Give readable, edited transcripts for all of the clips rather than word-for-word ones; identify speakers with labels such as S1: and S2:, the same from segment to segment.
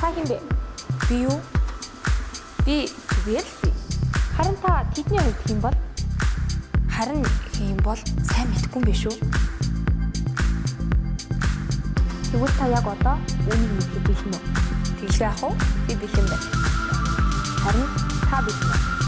S1: Та хин бэ?
S2: Би юу? Би зүгээр л би.
S1: Харин та тэдний хувьд хэм бол?
S2: Харин хэм бол сайн мэдэхгүй юм биш үү?
S1: Тэгвэл та яг одоо үүнийг мэдэх бэлэн үү?
S2: Тэглээ ах уу? Би бэлэн байна.
S1: Харин та бэлэн үү?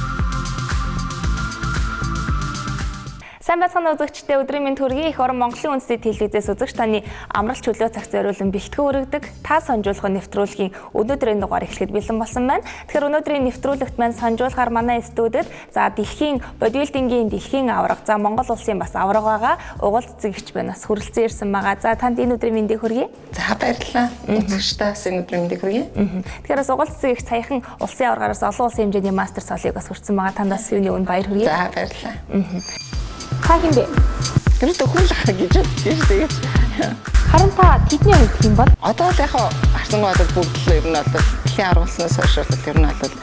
S2: Сайн байцгаана үзэгчдээ өдрийн мэнд хүргэе. Их орон Монголын үндэсний телевизээс үзэгч таны амралт чөлөө цагт зориулан бэлтгэн өргөдөг та санжуулгын нэвтрүүлгийн өнөөдрийн дугаар эхлэхэд бэлэн болсон байна. Тэгэхээр өнөөдрийн нэвтрүүлэгт маань санжуулахаар манай студид дэлхийн бодибилдингийн дэлхийн аварга, Монгол улсын бас аварга байгаа угуул цэцэгч банаас хүрэлцэн ирсэн байгаа. Танд энэ өдрийн мэндийг хүргэе.
S3: За баярлалаа. Үзэгчдээс энэ өдрийн мэндийг хүргэе.
S2: Тэгэхээр бас угуул цэцэгч саяхан улсын аваргаараас олон улсын хэмжээний мастер цолыг бас хүртсэн байгаа. Танд бас юуны өмнө баяр хүргэе.
S3: За баярлалаа.
S1: Та хин бэ?
S3: Гэртээ хүн л ах гэж тэгээд
S1: Харин та тэдний хувьд хэм бол?
S3: одоо л яг харсан бодол бүгд л ер нь бол дэлхийн аргуулснаас хойш бол ер нь бол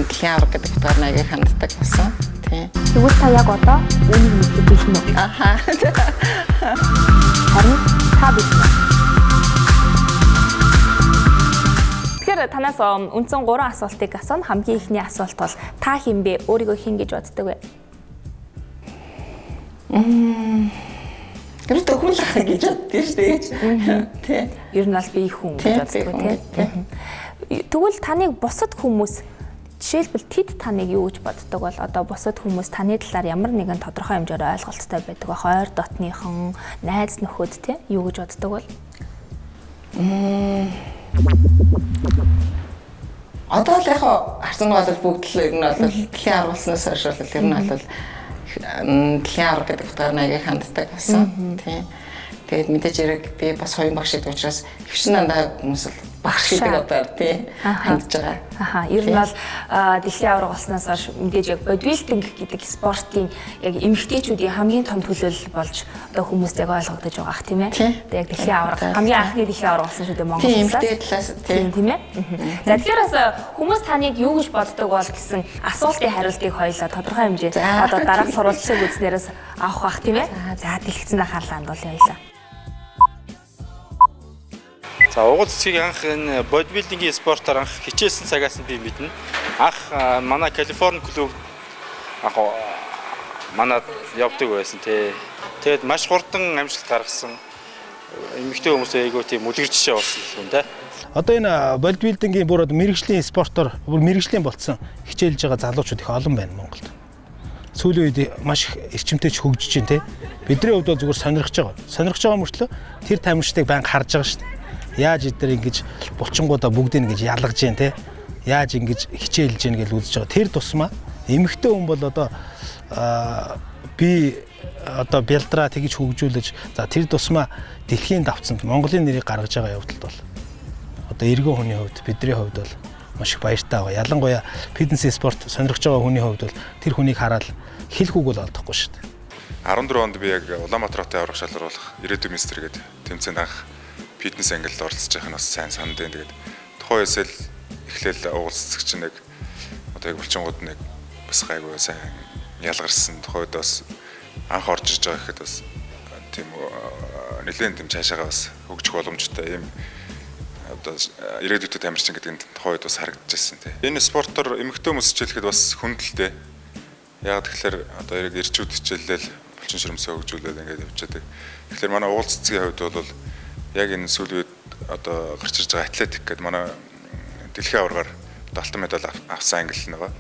S3: дэлхийн арга гэдэг утгаар аяг ханддаг болсон. Тийм.
S1: Тэгвэл та яг одоо үүнийг мэдэх бэлэн үү?
S3: Аха.
S1: Харин та бэлэн үү?
S2: Тэгэхээр танаас үндсэн 3 асуултыг асууна. Хамгийн ихний асуулт бол та хэн бэ? Өөрийгөө хэн гэж боддог вэ?
S3: Гэртээ хүн л ах гэж боддгийг шүү дээ. Тийм.
S2: Ер нь бол би хүн гэж боддог тийм. Тэгвэл таныг бусад хүмүүс жишээлбэл тэд таныг юу гэж боддог бол одоо бусад хүмүүс таны талаар ямар нэгэн тодорхой хэмжээр ойлголттой байдаг ба хойр дотныхон найз нөхөд тийм юу гэж боддог бол?
S3: Одоо л яг харсан бодол бүгд л ер нь бол дэлхийн аргуулснаас хойш бол ер нь бол дэлхийн арга гэдэг утгаар аяг ханддаг болсон. Тийм. Тэгээд мэдээж яг би бас хоёрын багш гэдэг учраас хөвшин дандаа хүмүүс л багш гэдэг одоо тийм хандж байгаа.
S2: Аха. Ер нь бол дэлхийн аварга болсноос хойш мэдээж яг бодибилдинг гэдэг спортын яг эмэгтэйчүүдийн хамгийн том төлөөлөл болж одоо хүмүүст яг ойлгогдож байгаа ах тийм ээ. Тэгээд яг дэлхийн аварга хамгийн анхны дэлхийн аварга болсон шүү дээ Монголд.
S3: Эмэгтэй талаас
S2: тийм ээ. За тэгэхээр бас хүмүүс таныг юу гэж боддог бол гэсэн асуултын хариултыг хоёулаа тодорхой хэмжээ одоо дараах сурвалжлыг үзнээрээс авах бах тийм ээ. За дэлгэцэн анхаарлаа хандуулъя хоёулаа.
S4: За угуул цэцгийг анх энэ бодибилдингийн спортоор анх хичээлсэн цагаас нь би мэднэ. Анх манай Калифорни клуб анх манад явдаг байсан тий. Тэгээд маш хурдан амжилт гаргасан. Эмэгтэй хүмүүс айгүй тийм үлгэр жишээ болсон юм да.
S5: Одоо энэ бодибилдингийн бүр мэрэгжлийн спортоор бүр мэрэгжлийн болцсон хичээлж байгаа залуучууд их олон байна Монголд. Сүүлийн үед маш их эрчимтэй ч хөгжиж байна тий. Бидний хувьд бол зүгээр сонирхож байгаа. Сонирхож байгаа мөртлөө тэр тамирчдыг байнга харж байгаа шүү дээ. Яаж эдгээр ингэж булчингуудаа бүгдийг ингэж ялгаж जैन те яаж ингэж хичээлж जैन гэж үзэж байгаа. Тэр тусмаа эмэгтэй хүн бол одоо би одоо бялдраа тэгж хөгжүүлж за тэр тусмаа дэлхийн давцанд Монголын нэрийг гаргаж байгаа явдалд бол одоо эргэн хүний хувьд бидний хувьд бол маш их баяртай байгаа. Ялангуяа фитнес спорт сонирхож байгаа хүний хувьд бол тэр хүнийг хараад хэлэх үг бол олдохгүй шүү дээ.
S6: 14 онд би яг Улаанбаатар хотын аварга шалгаруулах ирээдүйн министр гэдэг тэмцээнд анх фитнес ангилд оролцож байгаа нь бас сайн санд байна. Тэгээд тухайн үесэл эхлээл угуул цэцэгч нэг одоо яг булчингууд нэг бас гайгүй сайн ялгарсан. Тухайд бас анх орж иж байгаа гэхэд бас тийм нэлээд тийм цаашаага бас хөгжих боломжтой юм одоо ирээдүйд тамирчин гэдэг нь тухайд бас харагдаж байсан тийм. Энэ спортоор эмэгтэй хүмүүс хичээлэхэд бас хүндэлтэй. Яг тэгэхээр одоо яг ирчүүд хичээлэл булчин ширмсээ хөгжүүлээд ингээд явчихдаг. Тэгэхээр манай угуул цэцгийн хувьд бол яг энэ сүүлийн үед одоо гарч ирж байгаа атлетик гэдэг манай дэлхийн аваргаар алтан медаль авсан англи нэг.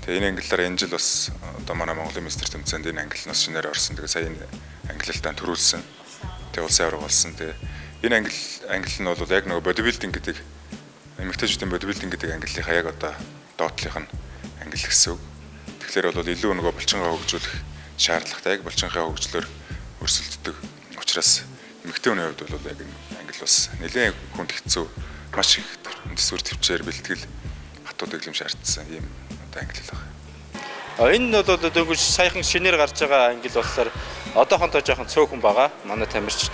S6: Тэгээ энэ англиараа энэ жил бас одоо манай Монголын министр тэмцээнд энэ англи нас шинээр орсон. Тэгээ сая энэ англилтаа төрүүлсэн. Тэгээ улсын аварга болсон. Тэгээ энэ англи нь бол яг нөгөө бодибилдинг гэдэг эмэгтэйчүүдийн бодибилдинг гэдэг английнхаа яг одоо доотлих нь англи гэсэн үг. Тэгэхээр бол илүү нөгөө булчингаа хөгжүүлэх шаардлагатай яг булчингаа хөгжлөөр өрсөлддөг учраас эмэгтэй хүний хувьд бол яг англи бас нэлээд хүнд хэцүү маш их төсвөр төвчээр бэлтгэл хатуу дэглэм шаардсан юм одоо англи л байна.
S4: Энэ бол дөнгөж саяхан шинээр гарч байгаа англи болохоор одоохондоо жоохон цөөхөн байгаа. Манай тамирч.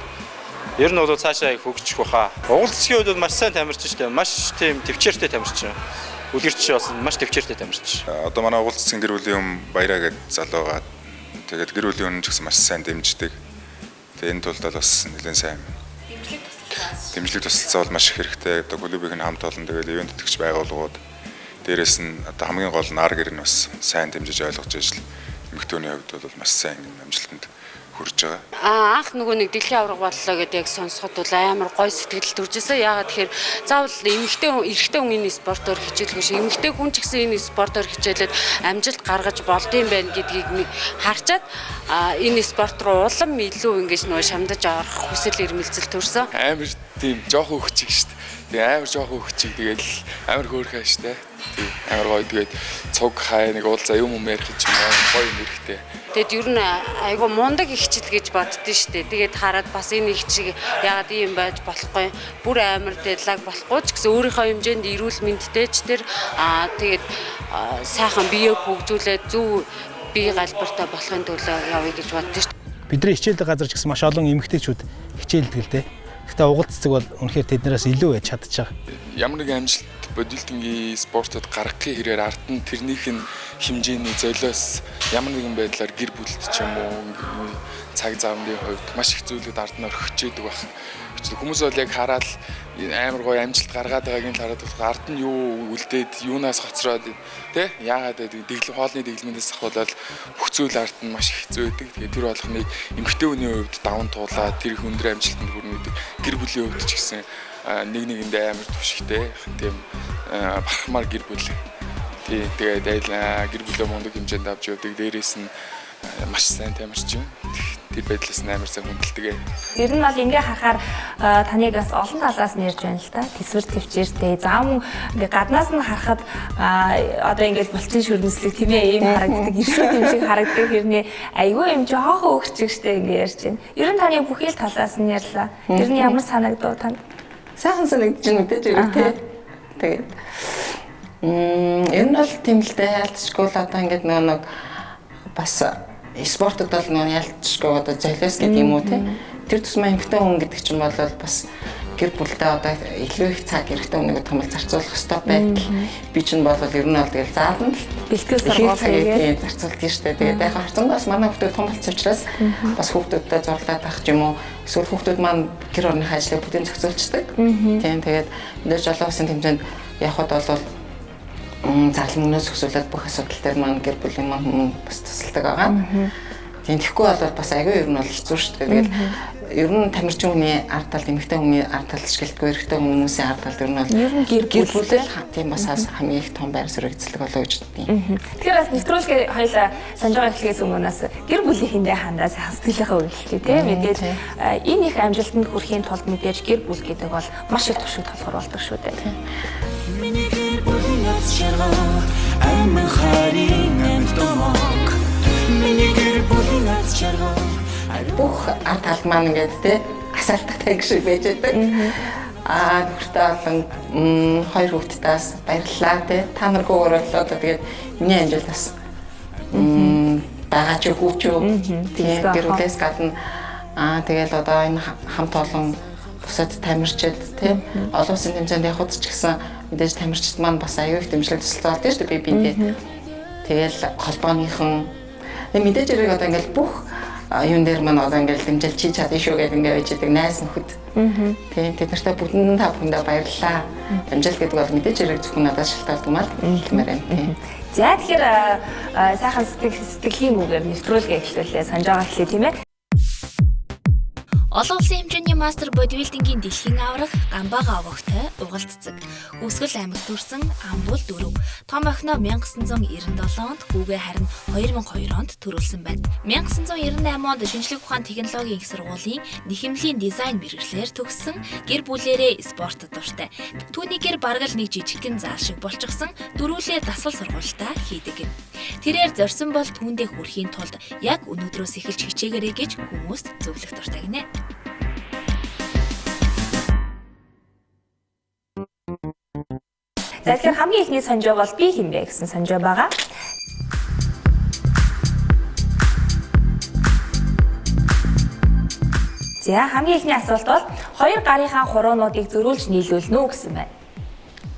S4: Ер нь бол цаашаа их хөгжих баха. Угуул цэцгийн хувьд бол маш сайн тамирч шүү дээ. Маш тийм төвчээртэй тамирч. Үлгэрч бас маш төвчээртэй тамирч.
S6: Одоо манай угуул цэцгийн гэр бүлийн хүн баяраа гэдэг залуу байгаа. Тэгээд гэр бүлийн хүн ч гэсэн маш сайн дэмждэг. Тэгээ энэ тулд бас нэлээд сайн. дэмжлэг тусалцаа бол маш их хэрэгтэй. Одоо клубийн хамт олон тэгээд ивент тэтгэгч байгууллагууд дээрээс нь одоо хамгийн гол нь ар гэр нь бас сайн дэмжиж ойлгож ижил эмэгтэйний хувьд бол маш сайн амжилтанд хүрж байгаа.
S7: Анх нөгөө нэг дэлхийн аварга боллоо гэдэг яг сонсоход бол амар гой сэтгэл төржсэн. Яагаад тэгэхээр заавал эрэгтэй хүн энэ спортоор хичээлгүй шиг эмэгтэй хүн ч гэсэн энэ спортоор хичээлээд амжилт гаргаж болдсон байх гэдгийг харчаад энэ спорт руу улам илүү ингэж нөгөө шамдаж орох хүсэл эрмэлзэл төрсөн.
S8: Амар тийм жоохон хөвчиг шүү дээ. Тэгээ амар жоохон хөвчиг тэгэл амар хөөрхөө шүү дээ. Тийм амар гоё тэгээд цуг хай нэг уулзаа юм ярих ч юм уу гоё юм эрэхтэй.
S7: Тэгэд ер нь айгу мундаг ихчил гэж боддөө шүү дээ. Тэгээд хараад бас энэ их чиг ягаад ийм байж болохгүй бүр амар дэдлаг болохгүй ч гэсэн өөрийнхөө хэмжээнд эрүүл мэндтэй ч тэр тэгээд сайхан биеэ хөгжүүлээд зөв бие галбартай болохын төлөө явъя гэж боддөө шүү дээ.
S5: Бидний хичээлдэг газар ч гэсэн маш олон эмэгтэйчүүд хичээлдэг л дээ. Гэхдээ угал цэцэг бол үнэхээр тэднээс илүү байж чадчихаг.
S8: Ямар нэг амжилт бодибилдингийн спортод гаргахын хэрээр ард нь тэрнийх нь хэмжээний золиос ямар нэгэн байдлаар гэр бүлд ч юм уу цаг замын хувьд маш их зүйлүүд ард нь орхичээдэг байх. Хүмүүс бол яг хараад амар гоё амжилт гаргаад байгааг нь хараад болох ард нь юу үлдээд юунаас хоцроод тий яагаад гэвэл хоолны дэглэмээс ахвалал бүх зүйл ард нь маш хэцүү байдаг. Тэгээд тэр болгоныг эмэгтэй хүний хувьд даван туулаад тэр их өндөр амжилтанд хүрнэ гэдэг гэр бүлийн хувьд ч гэсэн нэг нэгэндээ амар түвшигтэй тийм бархмаар гэр бүл. Тий тэгээд гэр бүлээ мундаг хэмжээнд авч явдаг. Дээрээс нь маш сайн тамирчин. Тэр байдлаас нь амар сайн хүндэлдэг.
S2: Ер нь бол ингээ харахаар таныг бас олон талаас нь ярьж байна л да. Тэсвэр төвчээртэй. Заавал ингээ гаднаас нь харахад одоо ингээд булчин шүрмэслэг тийм ээ ийм харагддаг, иршүүд юм шиг харагддаг. Хэрнээ айгүй юм жоохон өгчгчтэй ингээ ярьж байна. Ер нь таны бүхий л талаас нь ярьлаа. Ер нь ямар санагдав танд?
S3: Сайхан санагдаж байна үү тий. Тэгээд ер нь бол тийм л дээ ялцчихгүй л одоо ингээд нэг бас спортод бол нэг ялцчихгүй одоо золиос гэдэг юм уу тий. Тэр тусмаа эмэгтэй хүн гэдэг чинь бол бас гэр бүлдээ одоо илүү их цаг эрэгтэй хүнийг томол зарцуулах хэрэгтэй байтал би чинь бол ер нь бол тэгэл заална л
S2: бэлтгэл сургуулийг
S3: зарцуулдаг шүү дээ. Тэгээд яг харцангаас манай хүмүүс томолцсон учраас бас хүүхдүүдтэй зурлаад авах юм уу эсвэл хүүхдүүд маань гэр орны ажлыг бүдэн зохицуулцдаг. Тийм тэгээд мэдээж олон улсын хэмжээнд явхад бол зарлал мөнөөс өсвөлээд бүх асуудал дээр маань гэр бүлийн маань бас тусалдаг байгаа. Тийм тэгэхгүй бол бас аягүй ер нь бол хэцүү шүү дээ. Тэгээд ер нь тамирчин хүний ард талд эмэгтэй хүний ард талд ч гэлтгүй эрэгтэй хүмүүсийн ард талд ер нь бол гэр бүлтэй тийм бас хамгийн их том байр суурь эзэлдэг болоо гэж боддیں۔
S2: Тэгэхээр бас нэвтрүүлгээ хоёлаа санаж байгаа эхлээс өмнөөс гэр бүлийнхэндээ хандаа сайхан сэтгэлийнхээ өгөлтэй тийм мэдээж энэ их амжилтанд хүрэхийн тулд мэдээж гэр бүл гэдэг бол маш их туршид толгор болдог шүү дээ. Миний гэр бүлийн аз жаргал амин харин амтомог миний гэр бүлийн аз жаргал
S3: бүх ард талд маань ингээд тий асаалттай шиг байж байдаг. Нөхөртэй болон хоёр хүүхдээс баярлалаа тий. Та нар гуйрлаа тэгээд миний амжилт бас байгаа ч хөвчөө тий гэр бүлээс гадна тэгээд одоо энэ хамт олон бусад тамирчид тий олон улсын хэмжээнд явхад ч гэсэн мэдээж тамирчид маань бас аюул их дэмжлэг тусалцаад байна шүү дээ би биндээ. Тэгэл холбооныхон мэдээж хэрэг одоо ингээд бүх юун дээр маань одоо ингээд дэмжил чи чадна шүү гэдэг ингээд байж байгаа найз нөхөд. Тийм тэд нартай бүгдэнд та бүхэндээ баярлалаа. Амжилт гэдэг бол мэдээж хэрэг зөвхөн надаас шалтгаалдаг маа хэлмээр байна тийм.
S2: За тэгэхээр сайхан сэтгэлийн үгээр нэвтрүүлгээ эхлүүлээ санаж байгаа хэлээ тийм ээ.
S9: Олон улсын хэмжээний мастер бодибилдингийн дэлхийн аварга Гамбага овогтой угалццэг. Үсгэл аймагт төрсэн Амбул 4. Том охиноо 1997-нд, хүүгээ харин 2002 онд төрүүлсэн байна. 1998 онд шинжлэх ухааны технологийн их сургуулийн нэхэмлийн дизайн мэргэжлээр төгссөн гэр бүлээрээ спортод дуртай. Түүнийгээр бараг л нэг жижигхэн заал шиг болчихсон дөрвөлээ дасгал сургуультаа хийдэг юм. Тэрээр зорьсон бол түүндээ хүрэхийн тулд яг өнөөдрөөс эхэлж хичээгээрэй гэж хүмүүст зөвлөх дуртай гинэ.
S2: За тэгэхээр хамгийн ихний санжаа бол би хинбэ гэсэн санжаа байгаа. За хамгийн ихний асуулт бол хоёр гарынхаа хуруунуудыг зөрүүлж нийлүүлнэ үү гэсэн байна.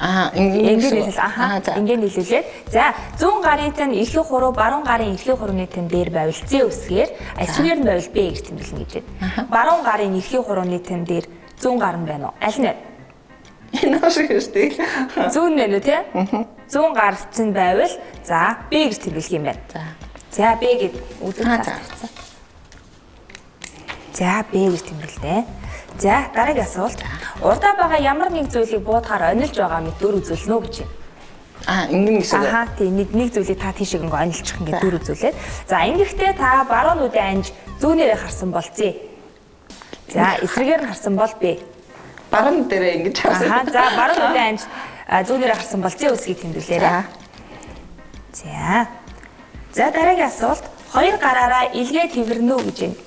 S2: Ингээд нийлүүлээд за зүүн гарын тань эрхийг хуруу баруун гарын эрхийг хурууны тань дээр байвал З үсгээр асүүгээр нь байвал Б гэж тэмдэглэнэ гэж байна. Баруун гарын эрхийг хурууны тань дээр зүүн гар нь байна уу? Аль нь вэ?
S3: Энэ шиг шүү дээ.
S2: Зүүн нь үү те? Зүүн гар чинь байвал за B гэж тэмдэглэх юм байна. За B гэд үзүүл тавьсан. За B гэж тэмдэглээ. За дараагийн асуулт. Урдаа байгаа ямар нэг зүйлийг буудахаар онилж байгаа мэт дүр үзүүлнэ үү гэж байна.
S3: Ингэн гэсэн.
S2: Тийм нэг зүйлийг та тийшээ ингээ онилчих ингээ дүр үзүүлээд. За ингэхдээ та баруунуудын анж зүүнээрээ харсан бол Z. За эсрэгээр нь харсан бол B.
S3: Баруун дээрээ ингэж харсан.
S2: За баруунуудын анж зүүнээрээ харсан бол Z үсгийг тэмдэглээрэй. За дараагийн асуулт. Хоёр гараараа илгээ тэрвэрнэ үү гэж байна.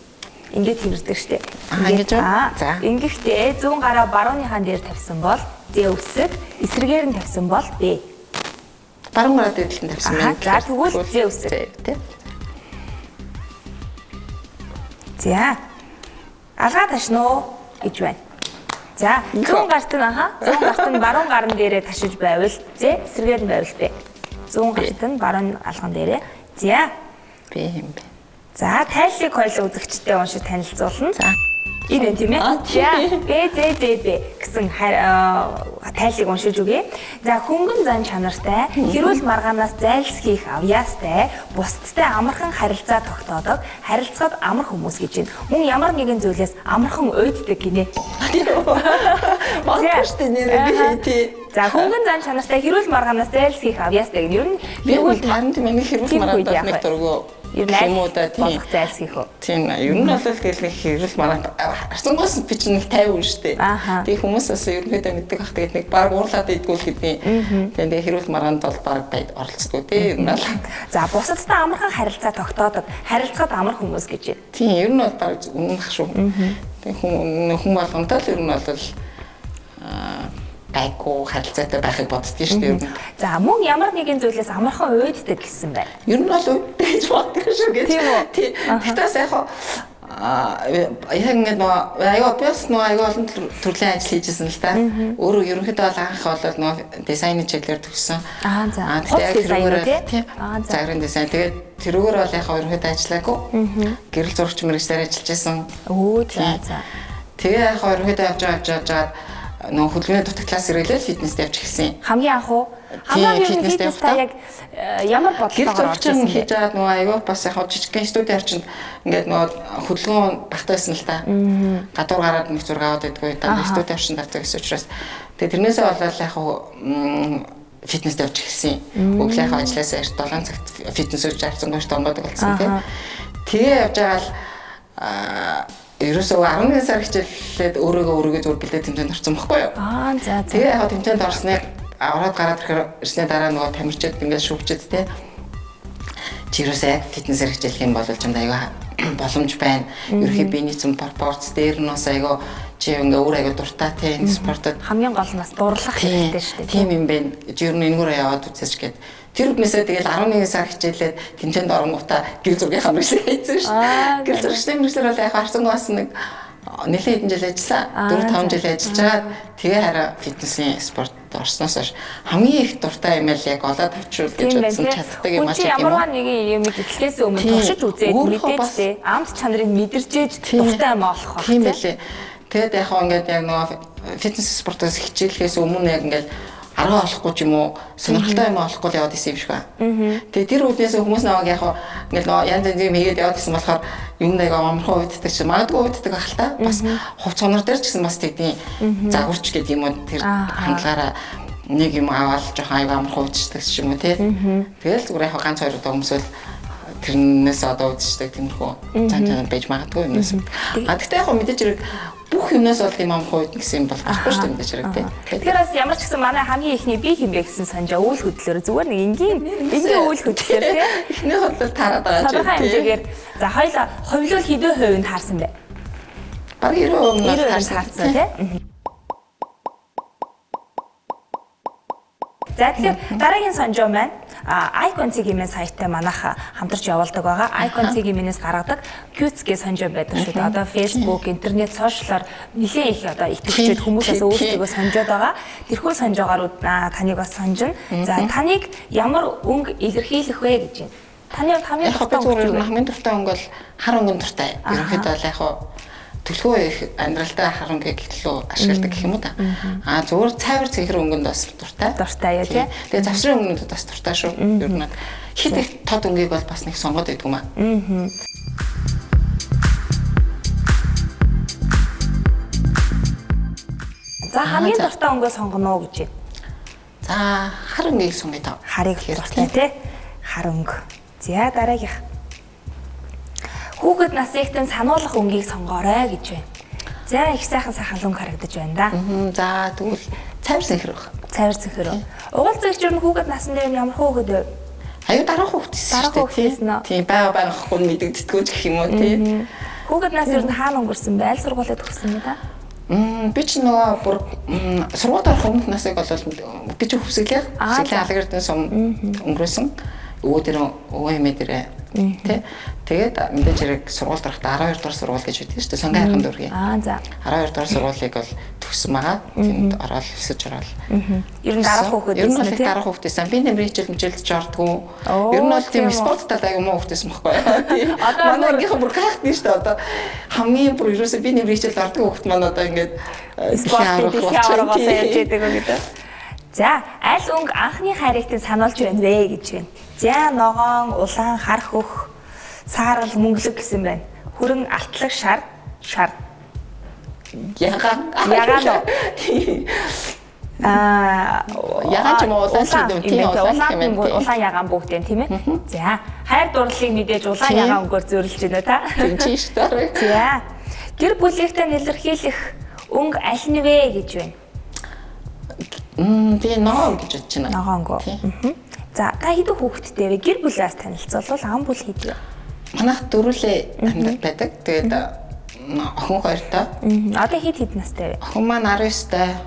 S2: Ингээд тэрвэрдэг штеп.
S3: Ингэж байна. За.
S2: Ингэхдээ зүүн гараа барууныхаа дээр тавьсан бол Z үсэг, эсрэгээр нь тавьсан бол B.
S3: Баруун гараа дээр нь тавьсан байна.
S2: За тэгвэл Z үсэг тий. За. Алгаа ташна уу гэж байна. За зүүн гарт нь зүүн гарт нь баруун гарын дээрээ ташиж байвал Z, эсрэгээр нь байвал B. Зүүн гарт нь баруун алган дээрээ. За.
S3: B юм бэ.
S2: За тайллыг хоёул үзэгчтэй уншиж танилцуулна.
S3: За.
S2: Энэ тийм ээ. За BZZB гэсэн тайллыг уншиж өгье. За хөнгөн зан чанартай, хэрүүл маргаанаас зайлсхийх авьяастай, бусдтай амархан харилцаа тогтоодог, харилцаад амар хүмүүс гэж байна. Мөн ямар нэгэн зүйлээс амархан уйддаг гинэ.
S3: Багш шүү дээ нэр.
S2: За хөнгөн зан чанартай, хэрүүл маргаанаас зайлсхийх авьяастай гэнэ. Ер нь
S3: тэгвэл танд миний хэрүүл маргаанаас нэг дургу
S2: юмудаа болох зайлсхийх үү?
S3: Тийм ер нь бол тэгэл нэг хэрүүл маргаан арцангаас би чинь нэг 50 хүн шүү дээ. Тэгээ хүмүүс бас ерөнхийдөө мэддэг ах тэгээд нэг баг уурлаад идгүүл хэдний. Тэгээ хэрүүл маргаанд бол баг оролцдог тий ер нь бол. За
S2: бусадтай амархан харилцаа тогтоодог, харилцаад амар хүмүүс гэж байна.
S3: Тийм ер нь бол баг үнэнх шүү. Тэгээ хүн болгонтой л ер нь бол гайгүй харилцаатай байхыг боддгийн шүү дээ.
S2: За мөн ямар нэгэн зүйлээс амархан уйддаг гэсэн байна.
S3: Ер нь бол уйддаг гэж боддог шүү гэж. Тийм. Тэгтээс яг ингэ нөгөө бас нөгөө олон төрлийн ажил хийжсэн л та. Өөрөө ерөнхийдөө бол анх бол нөгөө дизайны чиглэлээр төгссөн.
S2: За.
S3: Тэгээд загрын дизайн. Тэгээд тэрүүгээр бол яг ерөнхийдөө ажиллаагүй. Гэрэл зурагч мэргэжлэр ажиллаж байсан.
S2: За.
S3: Тэгээ яг ерөнхийдөө явж байгаа нөө хөдөлгөөний дутагдлаас ирэлээ фитнест явж эхэлсэн.
S2: Хамгийн анх уу? Хамгийн анх фитнест та яг ямар бодлогоор орж ирсэн
S3: хийж байгаа нөгөө аягүй бас яг жижигхэн студи орчинд ингээд нөгөө хөдөлгөөн багтаасан л та. Гадуур гараад нэг зураг аваад байдгүй даа студи орчинд авдаг гэсэн учраас тэгээ тэрнээсээ болоод яг фитнест явж эхэлсэн. Өглөө яг ажилласаа 7 цагт фитнес хийж авсан гоош тонгодог болсон тийм. Тэгээ явж байгаа л ерөөсөө 11 сар хичээллээд өөрийгөө зүгээр бэлдээ тэмцээнд орсон байхгүй юу?
S2: За.
S3: Тэгээ яг тэмцээнд орсныг ороод гараад ирэхний дараа нөгөө тамирчид ингээд шүүгчэд те. Чи ерөөсөө яг фитнесээр хичээлэх юм бол ч юм аяга боломж байна. Ерөнхий биений цэм пропорц дээр нь бас аяга чи ингээ өөр аяга дуртай те энэ спортод
S2: хамгийн гол нь бас дурлах хэрэгтэй шүү дээ.
S3: Тийм юм байна. Чи ер нь энэгээр яваад үзэж гээд тэр үднээсээ тэгэл 11 сар хичээлээд тэмцээнд оронгуудаа гэр зургийн хамрагсыг хийсэн шүү. Гэр зургийн мэргэжлэр бол яг харцангаас нэг нэлээд хэдэн жил ажилласан. 4-5 жил ажиллаж байгаа. Тэгээ хараа фитнесийн спорт орсноос хойш хамгийн их дуртай юм л яг олоод авчруул гэж бодсон чаддаг юм аа ч юм уу.
S2: Ямар нэгэн юм эхлээс өмнө туршиж үзээд мэдээж амт чанарыг мэдэрчээж дуртай юм олох баг.
S3: Тийм байлээ. Тэгээд яг ингээд яг нөгөө фитнес спортоос хичээлээс өмнө яг ингээд арга олохгүй ч юм уу сонирхолтой юм олохгүй л яваад исэн юм шиг байна. Тэгээ тэр үднээс хүмүүс наваг яг ингээл нөө янз янз юм хийгээд яваад исэн болохоор юм нэг амархан уйддаг ч магадгүй уйддаг ах л та. Бас хувц сонор дээр ч гэсэн бас тэгдэм загварч гэдэг юм уу тэр хангалтаараа нэг юм аваад жоохон аяга амархан уйдчихдаг ч юм уу тий. Тэгэл зүгээр яг ганц хоёр удаа өмсөөл тэрнээс одоо уйдчихдаг тиймэрхүү цаана байж магадгүй юм нэс. Гэхдээ яг мэдээж хэрэг бүх юмнаас бол юм амархан уйдна гэсэн юм бол гарахгүй шүү дээ мэдээж хэрэг тий.
S2: Тэгэхээр бас ямар ч гэсэн манай хамгийн ихний би хэмбэ гэсэн санжаа үйл хөдлөлөөр зүгээр нэг энгийн үйл хөдлөлөөр тий.
S3: Эхний бодлоо таарад байгаа ч
S2: тий. Хэмжээгээр за хоёлаа хувилуул хэдэн хувинд таарсан бэ?
S3: Баг 90%
S2: таарсан тий. За тэгэхээр дараагийн санжаа маань Icon CG-ийн сайттай манайх хамтарч явуулдаг байгаа. Icon CG-ээс гаргадаг Qts-гийн санжаа байдаг шүү дээ. Одоо Facebook, интернет, сошиалаар нэлээд их одоо итгэгчид хүмүүсээс өөрсдөө санжаад байгаа. Тэрхүү санжаагаарууд таныг бас санжина. За таныг ямар өнгө илэрхийлэх вэ гэж байна. Таны хамгийн дуртай өнгө
S3: хамгийн дуртай өнгө бол хар өнгөн дуртай. Ерөнхийдөө бол яг төлхөө их амьдралдаа харангийн гэтлөө ашигладаг гэх юм уу та. Зүгээр цайвар цэгэр өнгөнд бас дуртай.
S2: Дуртай яа тий.
S3: Тэгээ завсрын өнгөнд бас дуртай шүү. Ер нь хит их тод өнгийг бол бас нэг сонгоод байдаг юм аа.
S2: За хамгийн дуртай өнгөө сонгоно уу гэж байна.
S3: За хар өнгийг сонгоё тав.
S2: Харыг дуртай тий. Хар өнгө. За дараагийнх. Хүүхэд насныхтэн сануулгах өнгийг сонгоорой гэж байна. За их сайхан өнгө харагдаж байна да.
S3: За тэгвэл цайвар цэнхэр баг.
S2: Цайвар цэнхэр. Угалцагч юу хүүхэд насны дээр ямар хүүхэд вэ?
S3: Аюу дараа хүүхдээс.
S2: Дараа хүүхдээс нөө.
S3: Тийм бага хөл мэдэгддэггүй гэх юм уу тий.
S2: Хүүхэд нас ер нь хаана өнгөрсөн бэ? Аль сургуулиуд төгссөн бэ та?
S3: Би ч нөгөө бүр сургууль орох өмнөх насыг бол гэж хөвсгөлээ. Хөвсгөлийн алгоритм сум өнгөрөөсөн. Өвөө дээр өвөө эмээ дээр тий. Тэгээд мэдээж хэрэг сургуульд орохдоо 12 дугаар сургууль гэж үүдэг шүү дээ. Сонгон хайрхан дүүргийн.
S2: За.
S3: 12 дугаар сургуулийг бол төгссөн байгаа. Тэнд ороод өсөж ороод.
S2: Ер нь дараах хүүхэд
S3: ер нь бол дараах хүүхдээсэн. Би нэмрийн хичээл мөчөлдөж ордгоо. Ер нь бол тийм спорт талаа юм уу хүүхдээс мөхгүй. Манай ангийнхан бүр гайхдаг шүү дээ. Одоо хамгийн бүр ерөөсөө би нэмрийн хичээл ордгоо хүүхд маань одоо ингээд
S2: спорт дэлхийн аврагаас ярьж байдаг гэдэг. За, аль өнгө анхны хайрыг сануулж байна вэ гэж байна. За, ногоон, улаан, хар хөх, саарал, мөнгөлөг гэсэн байна. Хүрэн алтлаг шар.
S3: Ягаан. Ягаан ч юм уу улаан тийм
S2: улаан ягаан бүгд тийм ээ. За, хайр дурлалыг мэдээж улаан ягаан өнгөөр зөөрлөж байна та.
S3: Тийм ч шүү дээ.
S2: За, гэр бүлийнхтэй нэлэрхийлэх өнгө аль нь вэ гэж байна.
S3: Би ногоон гэж бодож байна.
S2: Ногоонго. За, та хэдэн хүүхэдтэй вэ? Гэр бүлээс танилцуулбал ам бүл хэдэн?
S3: Манайх дөрвөлээ амьд байдаг. Тэгээд охин хоёртой.
S2: Одоо хэд настай вэ?
S3: Охин маань 19-тай.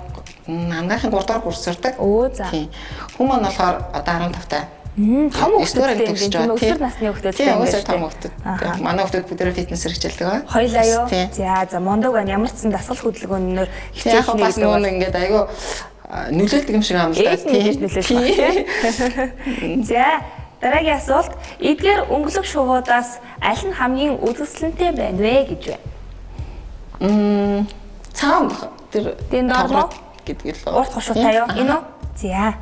S3: Ангийнхын 3 дугаар курс сурдаг.
S2: Оо за.
S3: Хүн маань болохоор одоо 15-тай.
S2: Том хүүхдтэй
S3: төгсөж байгаа.
S2: өсвөр насны хүүхдтэй юм
S3: байна. Тийм, том хүүхдүүд. Манай хүүхдүүд бүгдээ фитнесээр хичээлдэг байгаа.
S2: Хоёлаа юу? За, мундаг байна. Ямар ч сан дасгал хөдөлгөөнөөр
S3: хичээх нэг бас нөгөө ингээд айгүй нөлөөлдөг юм шиг юм л да.
S2: Тийм нөлөөлж байна. За, дараагийн асуулт. Эдгээр өнгөлөг шувуудаас аль нь хамгийн үзэсгэлэнтэй байна вэ гэж байна?
S3: Цаам тэр
S2: доор
S3: гэдэг л
S2: урт хошуутай юу? Энэ үү? За.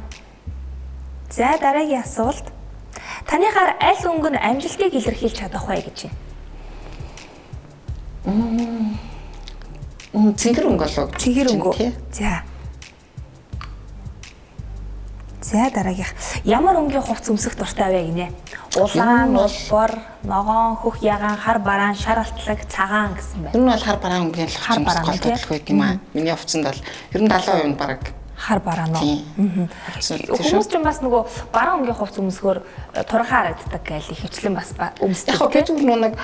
S2: За, дараагийн асуулт. Таныхаар аль өнгө нь амжилтыг илэрхийлж чадах вэ гэж байна?
S3: Цэнхэр өнгө болов.
S2: Цэнхэр өнгө. За. За, дараагийнх. Ямар өнгийн хувцс өмсөх дуртай вэ гинэ? Улаан, улбор, ногоон, хөх ягаан, хар бараан, шар алтлаг, цагаан гэсэн байна.
S3: Ер нь бол хар бараан өнгийн хувцс голдох байдаг юм аа. Миний хувцсанд бол ер нь 70% нь бараг
S2: хар бараан уу. Хүмүүс ч бас нөгөө бараан өнгийн хувцс өмсгөр турхаа харагддаг гэл их хвчлэн бас өмсдөг.
S3: Яг гэж нэг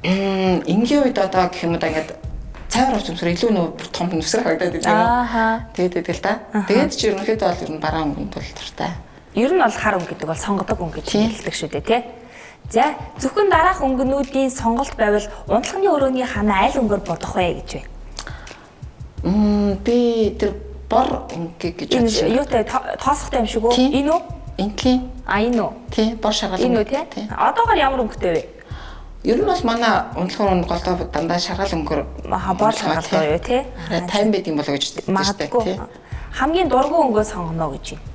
S3: энгийн үед одоо гэх юм уу ингээд цайвар хувцс өмсгөр илүү нөгөө том нүсрэг харагдаад байдаг юм. Тэгээд байдаг л да. Тэгээд ч ерөнхийдөө бол ер нь бараан өнгөнд бол дуртай.
S2: Ер нь бол хар өнгө гэдэг бол сонгодог өнгө гэж хэлдэг шүү дээ тий. За, зөвхөн дараах өнгөнүүдийн сонголт байвал унтлагын өрөөний ханаа аль өнгөөр бодох вэ гэж байна?
S3: Би тэр бор өнгө гэж
S2: бодож байна. Юутай тоосохтой юм шиг үү? Энэ үү?
S3: Энтлийн.
S2: Энэ үү?
S3: Тий, бор шаргал.
S2: Энэ үү тий? Одоогоор ямар өнгөтэй вэ?
S3: Ер нь бол манай унтлагын өнгө голдоо дандаа шаргал өнгөөр
S2: бор шаргалтай юу тий?
S3: 50 байд юм болоо гэж
S2: боддог тий. Хамгийн дургүй өнгөө сонгоно гэж байна.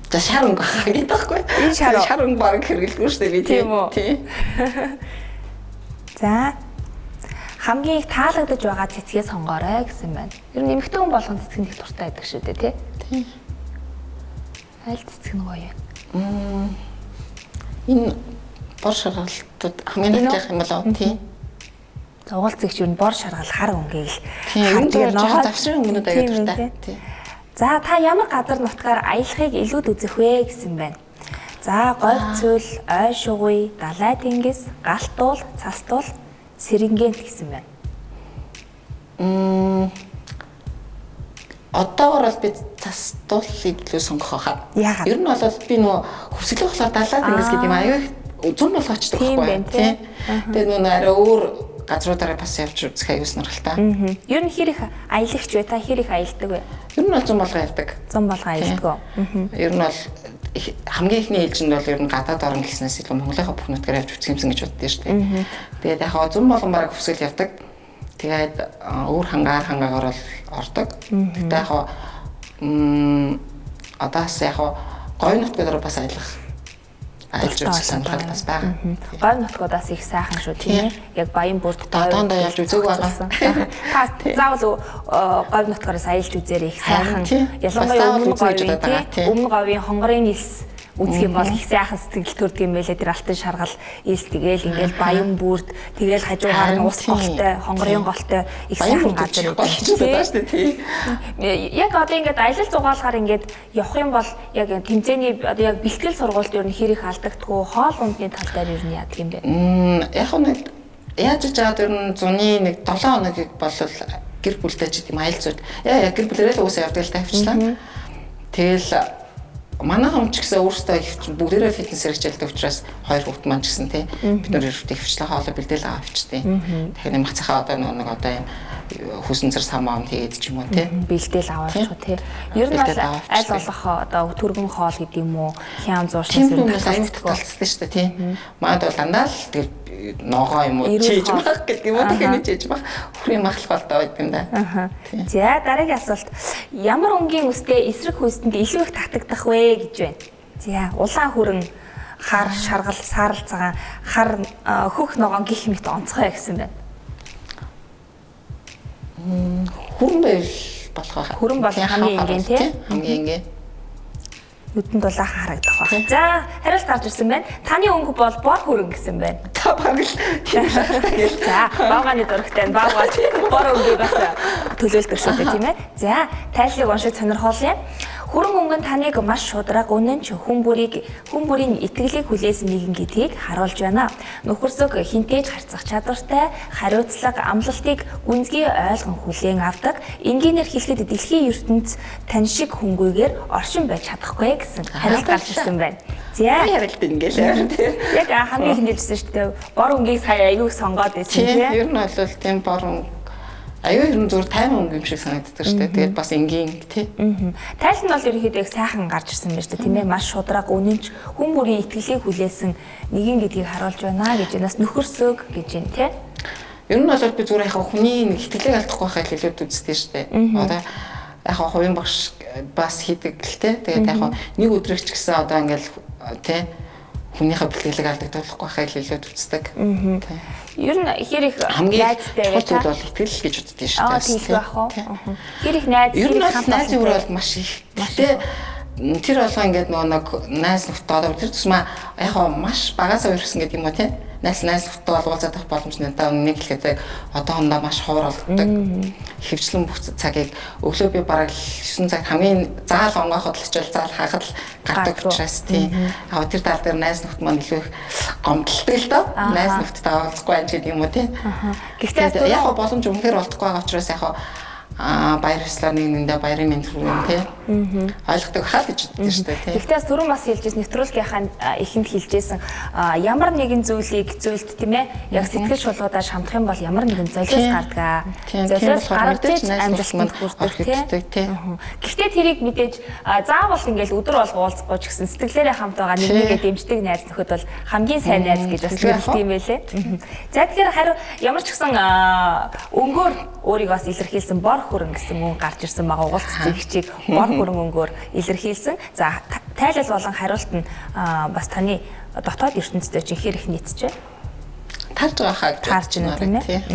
S3: За шар өнгө гэдэг байхгүй. Энэ шар өнгө баг хэрэглэдэггүй шүү дээ би тийм үү? Тий.
S2: За. Хамгийн их таалагдж байгаа цэцгээ сонгоорой гэсэн байна. Ер нь эмэгтэй хүн болгон цэцэг их дуртай байдаг шүү дээ тий.
S3: Тий.
S2: Аль цэцэг нь гоё вэ?
S3: Энэ бор шаргалтууд хамгийн их юм болоо тий.
S2: Угалцэгч ер нь бор шаргал хар өнгийг л
S3: тэгээд ногоо завсрын өнгөнүүд аяа дуртай. Тий.
S2: За, та ямар газар нутгаар аялахыг илүүд үзэх вэ гэсэн байна. За, говь цөл, ой шугуй, далай тэнгис, галтуул, цастуул, сэрэнгэнт гэсэн байна.
S3: Одоогор бол би цастуулыг илүү сонгох хаа. Ер нь бол би нөгөө хөвсгөлөх болохоор далай тэнгис гэдэг юм аяа зүүн болгоочтой байхгүй тий. Тэгээд нөгөө арай өөр газруудаараа бас явж үзэх аюул сонирхолтой.
S2: Ер нь хэр их аялагч вэ? Та хэр их аялдаг вэ?
S3: Ер нь бол 100 болго явдаг.
S2: 100 болго аялдаг.
S3: Ер нь бол хамгийн ихний ээлжинд бол ер нь гадаад орн гэснээс илүү Монголынхаа бүх нутгаар явж үзэх юмсан гэж боддөө шүү дээ. Тэгээд яг 100 болгон бараг хүсэл явдаг. Тэгээд өөр хангаагаар бол ордог. Тэгтээ яг одоос яг говь нутгаар бас айлж үзэх сонирхол бас байгаа.
S2: Говь нутгуудаас их сайхан шүү тийм ээ. Яг баян бүрд
S3: доондоо явж үзег байгаа.
S2: Та заавал говь нутгаараас аялж үзээрэй их сайхан. Ялангуяа өмнө говийн хонгорын нэлс үзэх юм бол их сайхан сэтгэл төрдөг юм байлээ. Тэр алтан шаргал ис тэгээл ингээл баян бүрд тэгээл хажуугаар нь ус голтой хонгорын голтой их сайхан газар байдаг тийм. Яг одоо ингээд аялал зугаалгаар ингээд явах юм бол яг тэмцээний одоо яг бэлтгэл сургуульд ер нь хэр их алдагдгүй хоол ундны тал дээр ер нь яадаг юм бэ?
S3: Яг нэг яаж ч жаад ер нь зуны нэг 7 хоногийг бол гэр бүлтэй ч гэдэм аялцууд яа гэр бүлэрээ л уусаа явдаг л тавьчлаа. Тэгэл манайхан ч гэсэн өөрсдөө бүгдээрээ фитнес хэрэгжүүлдэг учраас хоёр хүүхэд маань ч гэсэн тий бид нөр хөвчлээ хоолой бэлдээл авчихдээ. Тэгэхээр нэмэх цахаа одоо нэг одоо юм хүсэн цар самаам тэгээд ч юм уу тий
S2: бэлдээл аваач тий. Ер нь бол аль болох одоо төргөн хоол гэдэг юм уу хям зууршин
S3: зэрэг талцдаг шүү дээ тий. Маад бол дандаа л тэгээд ногоо юм уу чийж баг гэдэг юм уу тэгэхээр чийж баг хүрээ махлах болдоо байд юм да.
S2: За дараагийн асуулт ямар өнгийн үстэй эсрэг хүйстэнд илүү их татагдах вэ гэж байна. За улаан хүрэн хар шаргал саарл цагаан хар хөх ногоон гих мэт онцгой гэсэн байна.
S3: Хүрэн байл болох байх.
S2: Хүрэн бол хамгийн энгийн тий.
S3: Хамгийн энгийн.
S2: Нүдэнд улаахан харагдах байх. За хариулт гарч ирсэн байна. Таны өнгө бол бор хүрэн гэсэн байна.
S3: Та баг л тийм.
S2: За баагааны зурагтай баагаад бор өнгөийг бас төлөөлдөг шүү дээ тийм ээ. За тайлхыг уншиж сонирхолъё. Хүрэн өнгө нь таныг маш шударга үнэн ч хүн бүрийн итгэлийг хүлээсэн нэгэн гэдгийг харуулж байна. Нөхөрсөг хинтээж харьцах чадвартай, хариуцлага, амлалтыг гүнзгий ойлгон хүлээн авдаг. Энгийнээр хэлэхэд дэлхийн ертөнц тань шиг хүнгүйгээр оршин байж чадахгүй гэсэн хариулт гарч ирсэн байна. За
S3: ярилт ингээл
S2: яг хамгийн ихэнд хэлсэн шүү дээ. Бор өнгийг сая аягүй сонгоод байсан тийм.
S3: Ер нь бол тийм бор өнг аюу ер нь зүгээр тайван өнгө юм шиг санагддаг шүү дээ. Тэгээд бас энгийн тий.
S2: Тайлх нь бол ерөнхийдөө яг сайхан гарч ирсэн байна шүү дээ. Тийм ээ маш шударга үнэнч хүн бүрийн итгэлийг хүлээсэн нэгэн гэдгийг харуулж байна гэж нас нөхөрсөг гэж юм тий.
S3: Ер нь бол би зүгээр яг хүний нэг итгэлийг алдахгүй байхад хэлээд үздэг шүү дээ. Одоо яг хувийн багш бас хийдэг л тий. Тэгээд яг нэг өдрөг ч гэсэн одоо ингээл тий хүнийхээ бэлтгэлийг алдагдуулахгүй байхад хэлээд үздэг. Тий.
S2: Ер нь хэр их найзтай
S3: вэ та? Бол итгэл гэж үздэг шүү дээ.
S2: Тийм байх уу? Хэр их найз
S3: хэр их найзын үр бол маш их. Гэтэ тэр болгоо ингээд нэг найз нөхдөд тэр тусмаа яг маш багасаа үргэлжсэн гэдэг юм уу тий? Найз нөхдөд уулзаад авах боломж надад нэг хэлэхэд одоохондоо маш ховор болдог. Хөвчлэн бүх цагийг өглөө би бараг 9 цаг хамгийн заал онгооход л очил заал хаахад гардаг учраас тий. Аа тэр тал дээр найз нөхд маань илүү их гомдлдог л доо. Найз нөхдөд уулзахгүй байж гэдэг юм уу тий. Гэхдээ яг боломж үнэхээр олдохгүй байгаа учраас яг баяр хөслөө нэгэндээ баярын мэнд хүргэн тий. Ойлгодог хаа гэж боддог шүү дээ тий.
S2: Гэхдээ түрүүн бас хэлжсэн нэвтрүүлгийнхаа эхэнд хэлжсэн ямар нэгэн зүйлд тийм ээ яг сэтгэл шулгуудаа шамдах юм бол ямар нэгэн золиос гардаг. Золиос гаргаж амжилт манд хүрдэг тий. Гэхдээ тэрийг мэдээж заавал ингээл өдөр болго уулзахгүй ч гэсэн сэтгэлээрээ хамт байгаа нэгнийгээ дэмждэг найз нөхөд бол хамгийн сайн найз гэж бас хэлдэг юм байлээ. За тэгэхээр хариу ямар ч гэсэн өнгөөр өөрийгөө бас илэрхийлсэн бор хүрэн гэсэн үг гарч ирсэн байгаа угалц зэгчийг бор хүрэн өнгөөр илэрхийлсэн. За тайлал болон хариулт нь бас таны дотоод ертөнцтэй чинь хэр их нийцжээ?
S3: Тарж байгаа хаа
S2: тарж байна тийм ээ.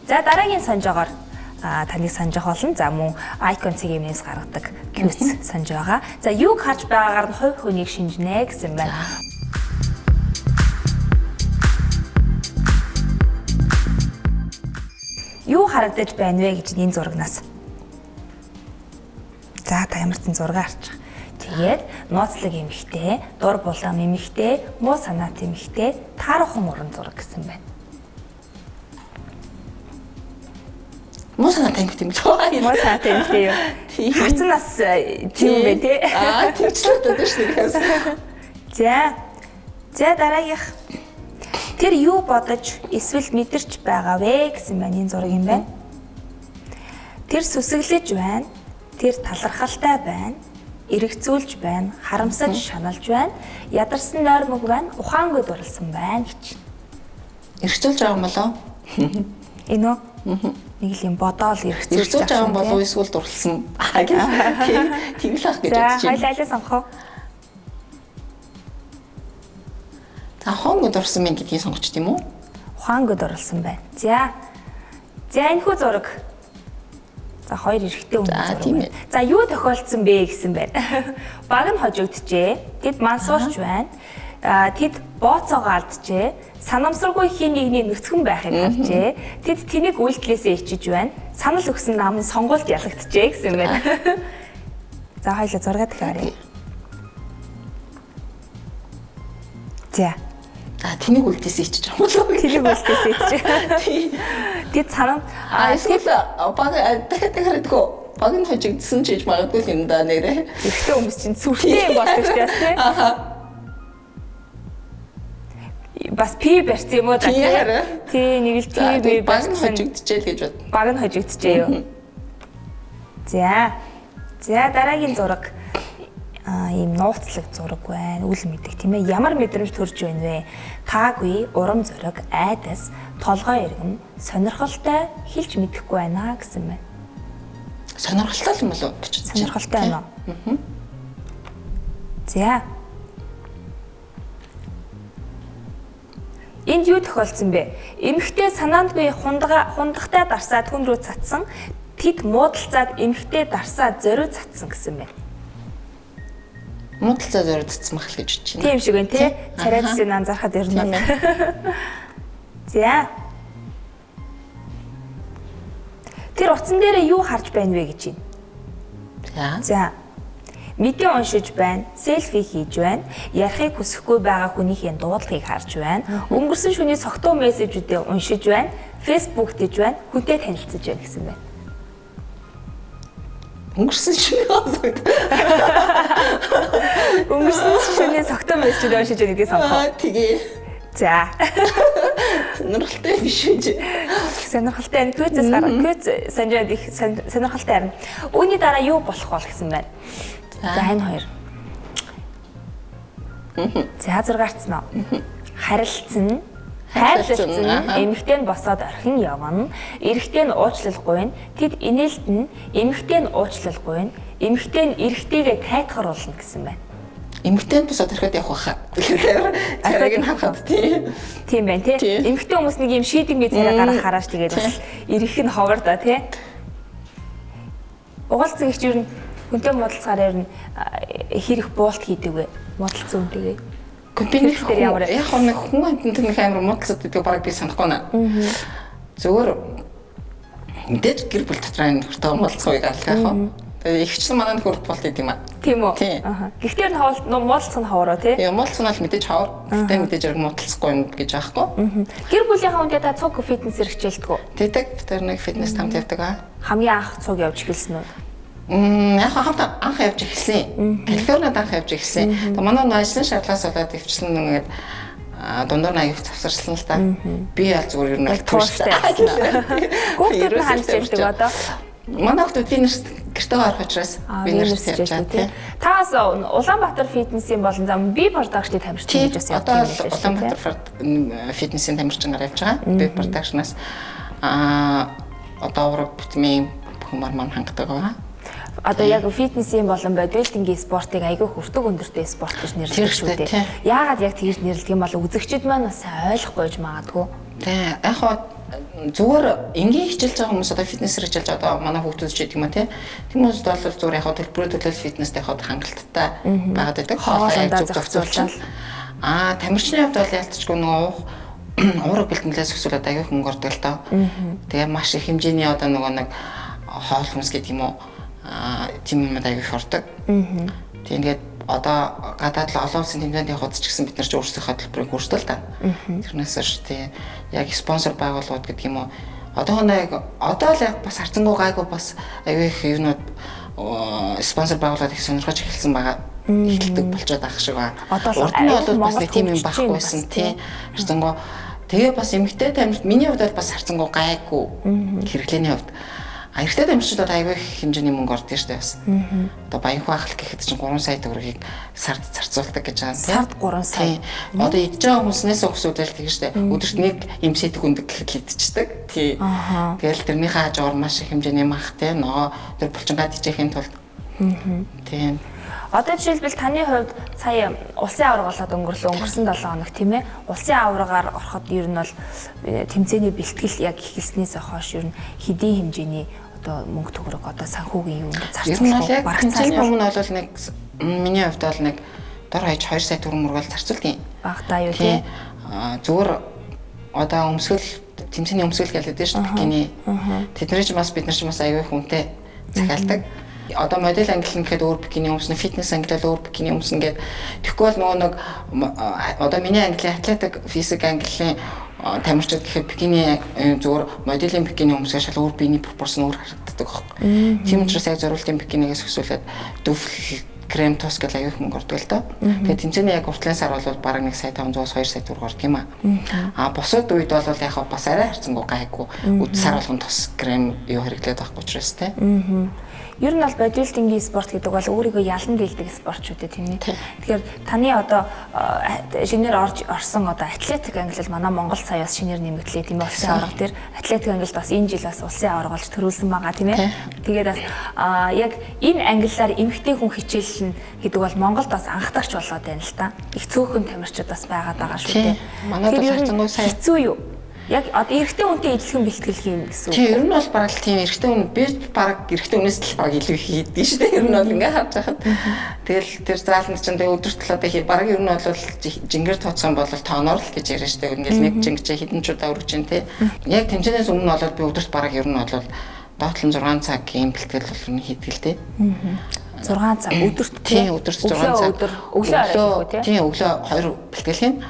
S2: За дараагийн санджаагаар таныг санаж болно. За мөн Icon цэгийн юмнээс гаргадаг Qs санаж байгаа. За юуг харж байгаагаар нь хувь хүнийг шинжнэ гэсэн байна. Юу харагдаж байна вэ гэж энэ зурагнаас. За та ямар ч зураг харж байгаа. Тэгээд нууцлаг эмэгтэй, дур булгам эмэгтэй, муу санаат эмэгтэй, таархан уран зураг гэсэн байна.
S3: Муу санаат эмэгтэй юм л.
S2: Муу санаат эмэгтэй юу? Хацнаас тийм бэ те?
S3: Тэгчлээ дээ шүү дээ.
S2: За дараагийнх. Тэр юу бодож эсвэл мэдэрч байгаа вэ гэсэн байна энэ зураг юм байна. Тэр сүсэглэж байна. Тэр талархалтай байна. Эргэцүүлж байна. Харамсаж шаналж байна. Ядарсан нойрмог байна. Ухаангүй дурлсан байна гэж.
S3: Эргэцүүлж байгаа юм болоо?
S2: Энэ үү? Нэг л юм бодоол эргэцүүлж
S3: байгаа юм болов уу эсвэл дурлсан? Тийм л ах гэж бодож байна.
S2: За хоёлаа сонгох.
S3: Ухаангүй дурлсан мэн гэдгийг сонгоч тийм үү?
S2: Ухаангүй дурлсан байна. За энэ хүү зураг. За хоёр эрэгтэй хүн зураг. За юу тохиолдсон бэ гэсэн байна. Баг нь хожигдчихэ. Тэд мансуурч байна. Тэд бооцоогоо алджээ. Санамсаргүй хин нэгний нүцгэн байхыг харжээ. Тэд тэнийг үйлдэлээсээ ичиж байна. Санал өгсөн нам нь сонгуульд ялагдчихэ гэсэн байна. За хоёлаа зураг дахиад. За
S3: тэнийг үлдээсээ ичиж байгаа болов уу?
S2: Тэнийг үлдээсээ ичиж. Тэд санам
S3: эсвэл баг дахиад харагдгүй баг нь хожигдсан ч гэж магадгүй юм да нэрээ.
S2: Ихтэй хүмүүс чинь сүртэй юм болдог шүү дээ. Бас пи барьсан юм уу да тий нэг л пи
S3: баг нь хожигдчихэ л гэж бод.
S2: Баг нь хожигдчихэ юу. За дараагийн зураг ийм нууцлаг зураг байна. Үл мэдэх тийм ээ. Ямар мэдрэмж төрж байна вэ? Таагүй, урам зориг, айдас, толгой иргэн, сонирхолтой хэлж мэдэхгүй байна гэсэн байна.
S3: Сонирхолтой юм болов уу гэж бодож.
S2: Сонирхолтой байна уу? За. Энд юу тохиолдсон бэ? Эмэгтэй санаандгүй хундагтай дарсаад хүн рүү цацсан. Тэд муудалцаад эмэгтэй дарсаад зориу цацсан гэсэн байна.
S3: Муудалцаа зориудсан мах л гэж бодож байна.
S2: Тийм шиг байна тий. Царайцыг анзаархад ирнэ. За. Тэр утсан дээрээ юу харж байна вэ гэж байна. За. Мэдээ уншиж байна, селфи хийж байна, ярихыг хүсэхгүй байгаа хүнийхээ дуудлагыг харж байна, өнгөрсөн шөнийн согтуу мессежүүдээ уншиж байна, фэйсбүүк дэж байна, хүнтэй танилцж байна гэсэн байна.
S3: Өнгөрсөн
S2: шөнийн согтуу мессежүүд уншиж байгаа гэдгийг сонгох.
S3: Тэгээ.
S2: За.
S3: Сонирхолтой биш үү?
S2: Сонирхолтой. Квизээс квиз санжаад их сонирхолтой харна. Үүний дараа юу болох бол гэсэн байна. За энэ хоёр. За зургаарцсан уу? Харилцсан, хайрлалцсан, эмэгтэй нь босоод орхин явна, эрэгтэй нь уучлалгүй нь, тэд инээлтэн, эмэгтэй нь уучлалгүй нь, эмэгтэй нь эрэгтэйгээ тайтгаруулна гэсэн байна.
S3: Эмэгтэй нь босоод орхиод явах хаа. Царайг нь хавхад
S2: тийм байна тий. Эмэгтэй хүмүүс нэг юм шийдэмгийн царай гарах хараач тэгээд бас эрэх нь ховор да тий. Угаалцсан их жирэн хүнтэй муудалцахаар ер нь хэрэг буулт хийдэг вэ? Муудалцсан үнтэйгээ.
S3: Компьютер дээр ямар яг нэг хүн амтнд нэг амар муудалцаад байдаг баг би санахгүй наа. Зөвөр мэдээж гэр бүл дотор энэ хүртэл муудалцахыг алхах яах вэ? Тэгээ ихчлэн манайд хүрт болт идэм юм аа.
S2: Тийм үү? Гэхдээ энэ хавал муудалцах нь ховороо тий?
S3: Муудалцах нь мэдээж хавар. Гэхдээ мэдээж яг муудалцахгүй юм гэж аахгүй.
S2: Гэр бүлийнхаа хүнтэй та цуг фитнесээр хичээлдэг үү?
S3: Тэгдэг. Тэр нэг фитнес тамд явдаг аа.
S2: Хамгийн анх цуг явж эхэлсэн үү?
S3: Яг анх явж эхэлсэн. Калифорнид анх явж эхэлсэн. Тэгээ манай ажлын шаардлаас болоод өвчлэн ингээд дундуур аяг завсарсан л та. Би аль зүгээр ер нь
S2: тууштай байсан. Хүүхдүүд нь хандж ирдэг одоо.
S3: Манай хүүхдүүд фитнес гэртээ орох учраас би нэрс явж байгаа тийм.
S2: Таас Улаанбаатар фитнесийн болон зам би продакшны тамирчин гэж бас явж
S3: байгаа юм байна. Улаанбаатар фитнесийн тамирчингаар явж байгаа. Би продакшнаас одоо ураг бүтмийн хүмүүс маань хангадаг байгаа.
S2: Одоо яг фитнесийн болон бодибилдингийн спортыг айгүй хүртэг өндөртэй спорт гэж нэрлэдэг шүү дээ. Яагаад яг тэгж нэрлэдэг юм бол үзэгчид маань бас ойлгохгүй байж магадгүй.
S3: Тийм. Яг зүгээр энгийн хичээлж байгаа хүмүүс одоо фитнесээр хичээлж одоо манай хүүхдүүд ч гэдэг юм тий. Хүмүүс бол зүгээр яг төлбөрөө төлөөл фитнестэй хад хангалттай байгаад байдаг.
S2: Хоолойдоо зохицуулаад.
S3: Тамирчны хувьд бол ялцчгүй нөгөө уурга бэлтгэлээс өсвөл аягүй хөнгө ордог л доо. Тэгээ маш их хэмжээний одоо нөгөө нэг хоол хүнс гэдэг юм уу тийм юмд аягүй их ордог. Тэгээд одоо гадаад л олон улсын тэмдээнд явахд ч гэсэн бид нар ч өөрсдийнхөө төлбөрийг хүртэл та. Тэрнээс ш тий яг спонсор байгууллагууд гэдэг юм уу. Одоо л яг бас харцангуй гайгүй бас аягүй их юмнууд спонсор байгууллагууд их сонирхож эхэлсэн байгаа. Эхэлдэг болчиход ах шиг байна. Урд нь бол бас нэг тийм юм байхгүй байсан тий. Харцангуй тэгээ бас эмэгтэй тамирчид миний хувьд бол бас харцангуй гайгүй хэрэглээний хувьд. Эрэгтэй тамирчидад аягүй их хэмжээний мөнгө ордог шүү дээ бас. Одоо баян хуваахлах гэхэд чинь 3 сая төгрөгийг сард зарцуулдаг гэж байгаа юм тийм.
S2: Сард 3 сая.
S3: Одоо идж байгаа хүнснээс өксүүдэл тэгэж штэ. Өдөрт нэг эмсэдэг үндэг гэхэд идчихдэг. Тий. Тэгэл тэрнийхээ хажуугаар маш их хэмжээний мах тийм ногоо тэр булчингаад ижээхийн тулд. Тийм.
S2: Одоо жишээлбэл таны хувьд сая улсын аварга болоод өнгөрсөн 7 хоног тийм ээ. Улсын аваргаар ороход ер нь бол тэмцээний бэлтгэл яг эхэлснээс хойш ер нь хэдийн хэмжээний одоо мөнгө төгрөг одоо санхүүгийн юунд зарцуулах
S3: барагцааны өмнө бол нэг миний хувьд бол нэг дор хаяж 2 сая төгрөг мөргөл зарцуулдаг юм.
S2: Багтаа юу тийм.
S3: Зүгээр одоо тэмцээний өмсгөл гэдэг дээ шүү дээ. Тэдний ч бас бид нар ч бас аягүй хүнтэй захиалдаг. Одоо модель англи гэхэд өөр бикини өмснө, фитнес англи өөр бикини өмснө гэдэг. Тэгэхгүй бол нөгөө нэг одоо миний англи атлетик физик английн тамирчид гэхэд бикини зүгээр моделийн бикини өмсгөө шал өөр биений пропорцон өөр харагддаг байхгүй. Тийм учраас яг зориултын бикинигээс өсвөлээд дөвл крем тос гэл аяг их мөнгө ордог л доо. Тэгээд тэмцээний яг уртлын сар бол бараг 1 сая 500-аас 2 сая төгрөг ордог юм аа. Бусад үед бол яг бас арай харцангуй гайгүй. Үд сар болгон тос крем юу хэрэглээд байхгүй учраас те.
S2: Ер нь бол бодибилдингийн спорт гэдэг бол өөрийгөө ялан дийлдэг спорт шүү дээ тийм ээ. Тэгэхээр таны одоо шинээр орсон одоо атлетик ангилал манай Монгол саяас шинээр нэмэгдлээ тийм ээ. Улсын аварга дээр атлетик ангилалд бас энэ жил бас улсын аварга болж төрүүлсэн байгаа тийм ээ. Тэгээд бас яг энэ ангиллаар эмэгтэй хүн хичээлнэ гэдэг бол Монголд бас анхдагч болоод байна л та. Их цөөхөн тамирчид бас байгаад байгаа шүү дээ.
S3: Манайд харцангуй сайн
S2: хэцүү юу? Яг одоо эрэгтэй хүнтэй ижилхэн бэлтгэл хийн гэсэн үг.
S3: Тийм, ер нь бол бараг л тийм эрэгтэй хүн би бараг эрэгтэй хүнээс л бараг илүү хийдэг шүү дээ. Ер нь бол ингээ харж байхад. Тэгэл тэр зааланд ч тэгээ өдөрт л одоо бараг ер нь бол жингэр тооцсон бол тооноор л гэж яриа шүү дээ. Ингээл нэг жингчээ хэдэн чудаа өргөж ин тээ. Яг тэмцээнээс өмнө бол би өдөрт бараг ер нь бол доотлон 6 цагийн бэлтгэл бол ер нь хийдэг л тээ.
S2: 6 цаг өдөрт
S3: тийм өдөрт 6 цаг.
S2: Өглөө
S3: тийм өглөө 2 бэлтгэл хийн.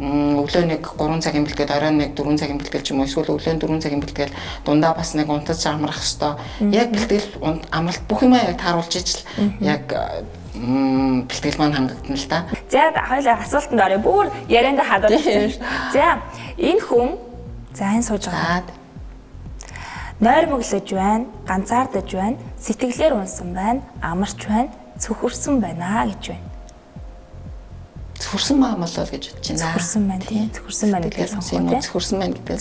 S3: Өглөө нэг 3 цагийн бэлтгэл, оройн нэг 4 цагийн бэлтгэл ч юм уу, эсвэл өглөө 4 цагийн бэлтгэл, дундаа бас нэг унтаж амрах хэвээр. Яг бэлтгэл амралт бүх юмаа яг тааруулж ижил яг бэлтгэл маань хангагдана л та.
S2: За хоёулаа асуултанд орё. Бүр ярианд хадаад байна шүү. За энэ хүн энэ сууж байгаа. Нойр мөглөж байна, ганцаардаж байна, сэтгэлээр унсан байна, амарч байна, цөхөрсөн байна гэж байна.
S3: Цөхөрсөн маамал л гэж бодож байна.
S2: Цөхөрсөн байна тийм. Цөхөрсөн байна гэдгийг сонгоо тийм.
S3: Цөхөрсөн байна гэдэг.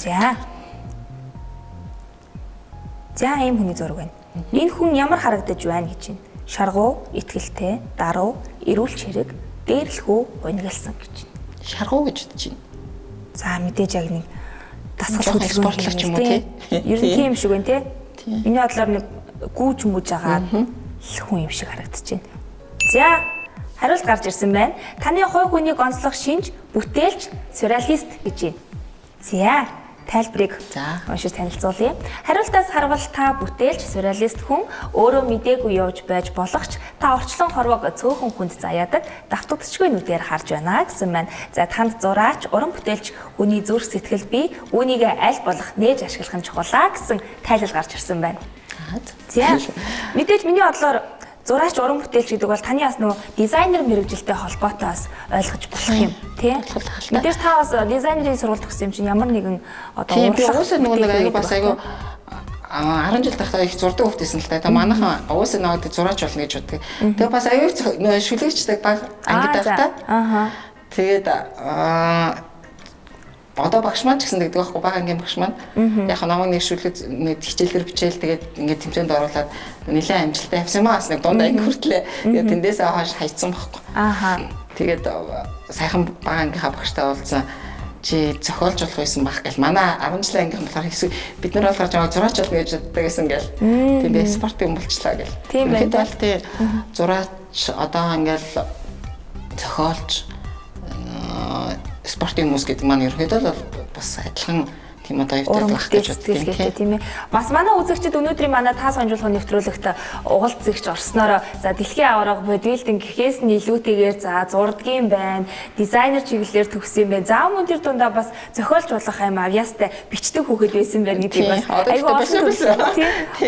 S2: За ийм хүний зураг байна. Энэ хүн ямар харагдаж байна гэж байна. Шаргуу, итгэлтэй, даруу, эрүүл чирэг, дээрлэхүү, гунигалсан гэж байна.
S3: Шаргуу гэж бодож байна.
S2: За мэдээж яг нэг дасгал
S3: спортлогч юм уу тий?
S2: Ер нь тийм шиг байна тий. Миний бодлоор нэг гүүж мүж агаад хүн юм шиг харагдаж байна. За хариулт гарч ирсэн байна. Таны хувь хүнийг онцлох шинж, бүтээлч, сюрреалист гэж байна. За, тайлбарыг уншиж танилцуулъя. Хариултаас харвал та бүтээлч, сюрреалист хүн өөрөө мдээгүй явж байж болох ч та орчлон хорвог цөөхөн хүнд заяадаг, давтагдчихгүй нүдээр харж байна гэсэн байна. За, танд зураач, уран бүтээлч хүний зүрх сэтгэл бий, үүнийг аль болох нээж ашиглах нь чухалаа гэсэн тайлбар гарч ирсэн байна. За, мэдээж миний бодлоор зураач уран бүтээлч гэдэг бол таны бас нөгөө дизайнер мэрэгжилтэй холбоотой бас ойлгож болох юм тий. Мэдээж та бас дизайнерийн сургууль төгссөн юм чинь ямар нэгэн одоо
S3: би уусаа нөгөө нэг аяга бас аяга 10 жил тахта их зурдаг хөвтэйсэн л та. Тэгээ манайхан уусаа нөгөө зураач болно гэж боддог. Тэгээ бас аяга нөгөө шүлэгчдэг баг ангид байхдаа. Тэгээд одоо багш маань ч гэсэн гэдэг байхгүй бага ангийн багш маань яг намайг нэг шүлэг нэг хичээлээр бичээл тэгээд ингээд тэмцээнд оруулаад нэлээд амжилттай явсан маа бас нэг дунд анги хүртлээ тэгээд тэндээсээ хойш хайцсан байхгүй. Тэгээд сайхан бага ангийнхаа багштай уулзсан. чи зохиолж болох байсан байх гэл манай 10 жилийн ангийнхан болохоор хэсэг бид нар болохоор жоо зураач болно гэж боддог гэсэн гэл. Тийм би спортын болчлаа гэл.
S2: Тийм байна.
S3: Тий зураач одоо ингээл зохиолж спортын хүмүүс гэдэг маань ерөөдөө бол бас адилхан тийм одоо явдаг байх гэж боддог
S2: тийм ээ. Бас манай үзэгчид өнөөдрийн манай таа сонжуулгын нэвтрүүлэгт угалцэгч орсноор за дэлхийн аварга бодибилдинг гэхээс нь илүүтэйгээр за зурдгийн байна, дизайнер чиглэлээр төгссөн байна. За мөн тэр дундаа бас зохиолч болох юм авьяастай бичдэг хүүхэд байсан байна гэдгийг бас айгүй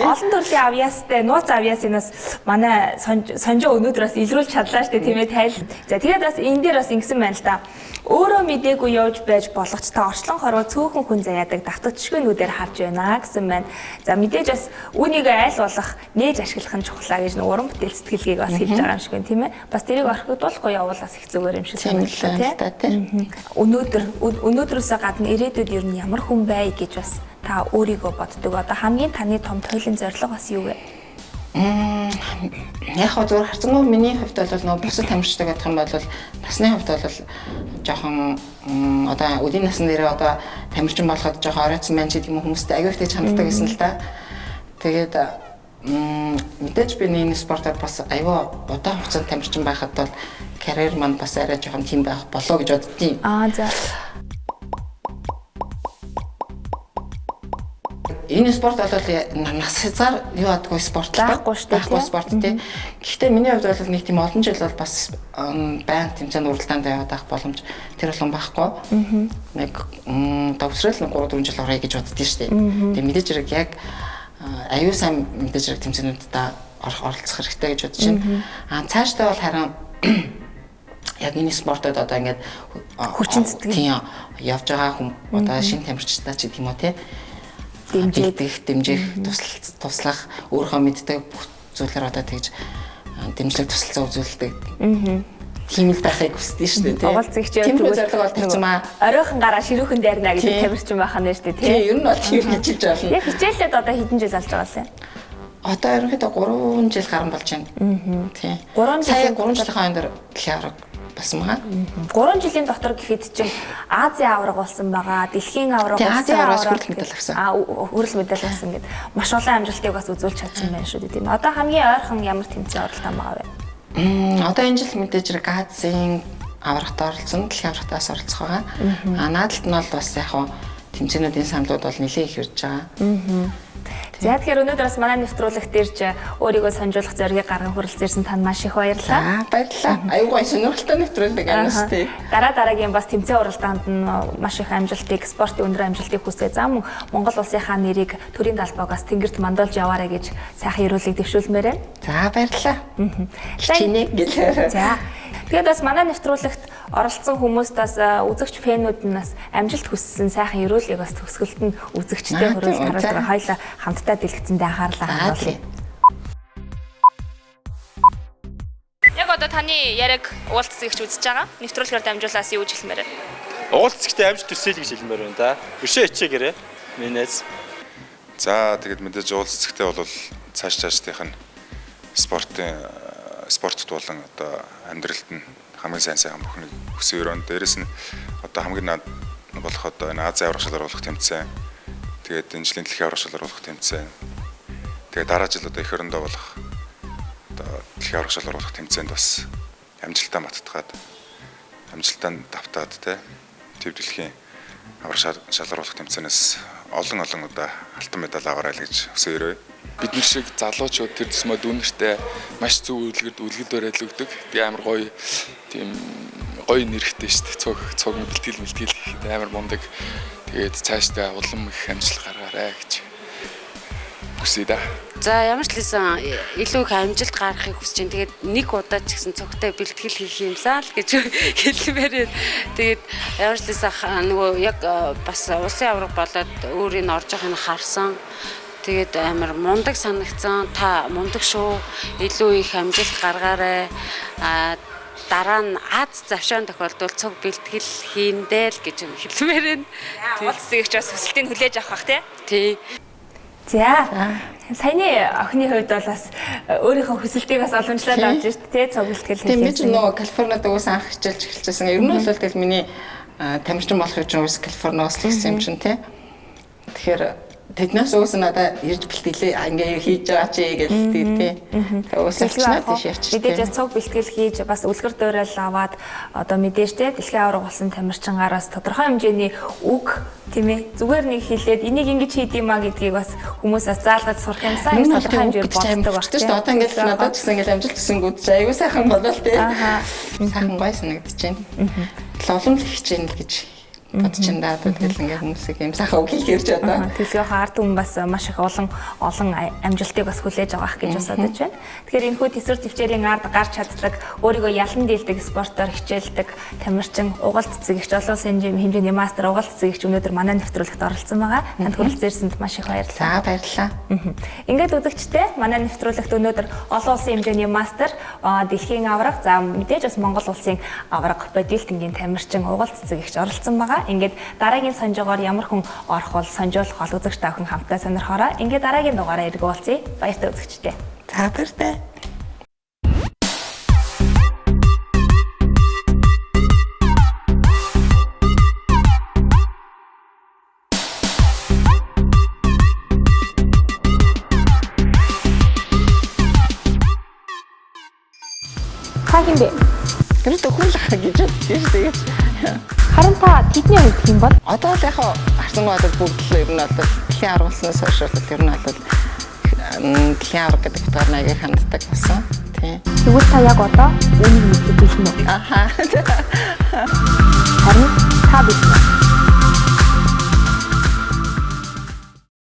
S2: олон төрлийн авьяастай нууц авьяасынаас манай сонжоо өнөөдрөөс илрүүлж чадлаа штэ тийм ээ тайл. За тэгээд бас энэ дээр бас ингэсэн байна л да. Өөрөө мдээгүй явж байж болох ч та орчлон хорвоо цөөхөн хүн заяадаг давтагчгүйнүүдээр харж байна гэсэн байна. За мэдээж бас үүнийг айл болох нээж ашиглах нь чухлаа гэж нэг уран бүтээл сэтгэлгээг бас хэлж байгаа юм шиг байна тийм ээ. Бас тэрийг орхигдуулахгүй явбал бас их зүгээр юм шиг санагдлаа тийм. Өнөөдрөөсөө гадна ирээдүйд ер нь ямар хүн бай гэж бас та өөрийгөө боддог. Одоо хамгийн таны том туйлын зорилго бас юу вэ?
S3: Яг зүгээр харцангуй миний хувьд бол нөгөө бусад тамирчдаг гэх юм бол насны хувьд бол жоохон одоо үдийн насны дээрээ одоо тамирчин болоход жоохон оройтсан байна ч гэдэг юм хүмүүстэй аягүй их ханддаг гэсэн л да. Тэгээд мэдээж би энэ спортоор бас аягүй удаан хугацаанд тамирчин байхад бол карьер маань бас арай жоохон тийм байх болоо гэж боддtiin.
S2: За.
S3: Энэ спорт бол нас хязгаар юу адгүй спорт
S2: байхгүй шүү дээ.
S3: Байхгүй спорт тий. Гэхдээ миний хувьд бол нэг тийм олон жил бол бас баян тэмцээнд уралдаанд яваад авах боломж тэр болгон байхгүй. Нэг төвсрэл 3-4 жил орё гэж боддгийн шүү дээ. Тэгээ мэдээж хэрэг яг аюу сан мэдээж хэрэг тэмцээнүүдэд оролцох хэрэгтэй гэж бодож байна. Цаашдаа бол харин яг энэ спортод одоо ингээд
S2: хүчин сэтгэл
S3: явж байгаа хүн одоо шинэ тамирчтай ч гэх юм уу тий. Дэмжих туслах өөрөө мэддэг бүх зүйлээр одоо тэгж дэмжлэг туслалцаа үзүүлдэг. Тийм л байхыг хүсдэг шүү дээ тийм.
S2: Угалцэгч яг
S3: тийм зорилго бол тавьчмаа.
S2: Оройхон гараа ширүүхэн дайрна гэдэг тамирчин байх нь шүү дээ тийм.
S3: Тийм ер нь бол тийм хичээж байна.
S2: Яг хичээлээд одоо хэдэн жил болж байгаа лээ?
S3: Одоо ерөнхийдөө 3 жил гарсан болж байна. Тийм. 3 жилийн અંદર дэлхийн аварга басан байгаа.
S2: 3 жилийн дотор гэхэд чинь Азийн аварга болсон байгаа, дэлхийн аварга, улсын аварга
S3: хүрэл мэдээлэл авсан.
S2: Хүрэл мэдээлэл авсан гэдэг маш олон амжилтыг бас үзүүлж чадсан байна шүү дээ тийм. Одоо хамгийн ойрхон ямар тэмцээн оролцсон байгаа вэ?
S3: Одоо энэ жил мэдээж хэрэг Азийн аваргад оролцсон, дэлхийн аваргатаас оролцох байгаа. Наадалт нь бол бас яг хуу тэмцээнүүдийн саналууд бол нэлээд их ирж байгаа.
S2: За тэгэхээр өнөөдөр бас манай нэвтрүүлэгт ирж өөрийгөө сонжуулах зоригийг гарган хүрэлцэн ирсэн танд маш их баярлалаа.
S3: Баярлалаа. Аюугай сонирхолтой нэвтрүүлэг араас тий.
S2: Дараагийн бас тэмцээн уралдаанд нь маш их амжилтыг, спортын өндөр амжилтыг хүсье. За мөн Монгол улсынхаа нэрийг төрийн талбайгаас тэнгэрт мандуулж яваарай гэж сайхан ерөөлийг дэвшүүлмээр байна.
S3: За баярлалаа. Чинийг гэлээ.
S2: За тэгээд бас манай нэвтрүүлэгт оролцсон хүмүүст бас үзэгч фэнүүд нь бас амжилт хүссэн сайхан ерөөлийг бас төгсгөлт нь үзэгчтэй хөрөөлж харуулж байгаа хоёлаа хамтдаа дэлгэцэндээ анхаарлаа хандуулъя. Яг одоо таны яриг уулзсагч үзэж байгаа. Нэвтрүүлгээр дамжуулаас юу гэж хэлмээр вэ?
S4: Уулзсагчтай амжилт төсөөл гэж хэлмээр байна да. Өшөө ичээгээрээ. Минээс.
S6: За тэгээд мэдээж уулзсагчтай бол цаашдынх нь спортод болон одоо амьдралд нь хамгийн сайн бүхнийг хүсэж өрөөнд дээрэс нь одоо хамгийн наад болох одоо энэ Азийн аварга шалгаруулах тэмцээн тэгээд энэ жилийн дэлхийн аварга шалгаруулах тэмцээн тэгээд дараа жил одоо эх орондоо болох одоо дэлхийн аварга шалгаруулах тэмцээнд бас амжилтаа маттгаад амжилтаа давтаад төв дэлхийн аварга шалгаруулах тэмцээнээс олон одоо алтан медаль аваарай гэж хүсэж өрөө.
S8: Бид нар шиг залуучууд тэр тусмаа дүүнэртэй маш зөв үлгэр дуурайл өгдөг. Тэгээ амар гоё тийм гоё нэрхтэй шүү дээ. Цог бэлтгэл хийхэд амар мундаг. Тэгээд цаашдаа улам их амжилт гаргаарай гэж хүсье да.
S7: За ямар ч лсэн илүү их амжилт гаргахыг хүсэж байна. Тэгээд нэг удаа ч гэсэн цогтой бэлтгэл хийх юмсаа л гэж хэлмээр байна. Тэгээд ямар ч лсэн нөгөө яг бас улсын аварга болоод өөрийг орж байгааг нь харсан. Тэгээд амар мундаг санагцсан. Та мундаг шүү. Илүү их амжилт гаргаарай. Дараа нь Аз завшаан тохиолдвол цог бэлтгэл хийндээ л гэж хэлмээр байна.
S2: Уулзсагч бас хүсэлтийг хүлээж авах бах
S7: тий.
S2: За саяны охины хувьд бол бас өөрийнхөө хүсэлтийг бас олончлаад авч ирж тий цог бэлтгэл хийх.
S3: Тийм би ч нөгөө Калифорнид уус анх хичээлж эхэлчихсэн. Ер нь бол тэгэл миний тамирчин болох гэж West California-ос л ирсэн юм чинь тий. Тэгэхээр тэднээс уус надад ирж бэлтгэлээ ингээ хийж байгаа чи гэж тий. Уусалчнаа тийш явчих.
S2: Мэдээж цог бэлтгэл хийж бас үлгэр дуурайл аваад одоо мэдээж тий дэлхийн авраг болсон тамирчингаараас тодорхой хэмжээний үг тийм ээ зүгээр нэг хэлээд энийг ингэж хийдиймаа гэдгийг бас хүмүүсээс заалгаж сурах юмсан юм тодорхой хэмжээр боддог баг
S3: тий. Одоо ингээд надад ч гэсэн ингээд амжилт төсөнгүүд чи аюу сайхан болол тий. Сайхан гой санагдаж байна. Лолом л хичээнэ л гэж бодож байна да. Тэгэл ингээ хүмүүсийг юм сайхан үг хэлж одоо.
S2: Дэлгийнхээ ард түмэн бас маш их олон амжилтыг бас хүлээж авах гэж бас бодож байна. Тэгэхээр энэ хүү тэсвэр төвчээрийн ард гарч чаддаг, өөрийгөө ялан дийлдэг спортоор хичээлдэг тамирчин угалт цэцэгч олон хэмжээний мастер угалт цэцэгч өнөөдөр манай нэвтрүүлэгт оролцсон байгаа. Танд хүрэлцээрсэнд маш их баярлалаа.
S3: За баярлалаа.
S2: Ингээд үзэгчтэй манай нэвтрүүлэгт өнөөдөр олон улсын хэмжээний мастер, дэлхийн авраг, за мэдээж бас Монгол улсын авраг бодибилдингийн тамирчин угалт цэцэгч оролцсон байгаа. Ингээд дараагийн сонжоогоор ямар хүн орох бол сонжоолох гол үзэгч та бүхэн хамтдаа сонирхоорой. Ингээд дараагийн дугаараа эргүүлцгээе. Баяртай үзэгчтэй.
S3: За баяртай.
S2: Хаагийн бэ?
S3: Гэрд өхүүлэх гэж тийм тэгээд
S1: Харин та тэдний хувьд хэм бол?
S3: одоо л яг харсан бодол бүгд л ер нь бол дэлхийн аргуулснаас хойш бол ер нь бол дэлхийн арга гэдэг утгаар аяг ханддаг болсон. Тийм.
S1: Тэгвэл та яг одоо үүнийг мэддэг биш үү?
S3: Аха.
S1: Харин та биш үү?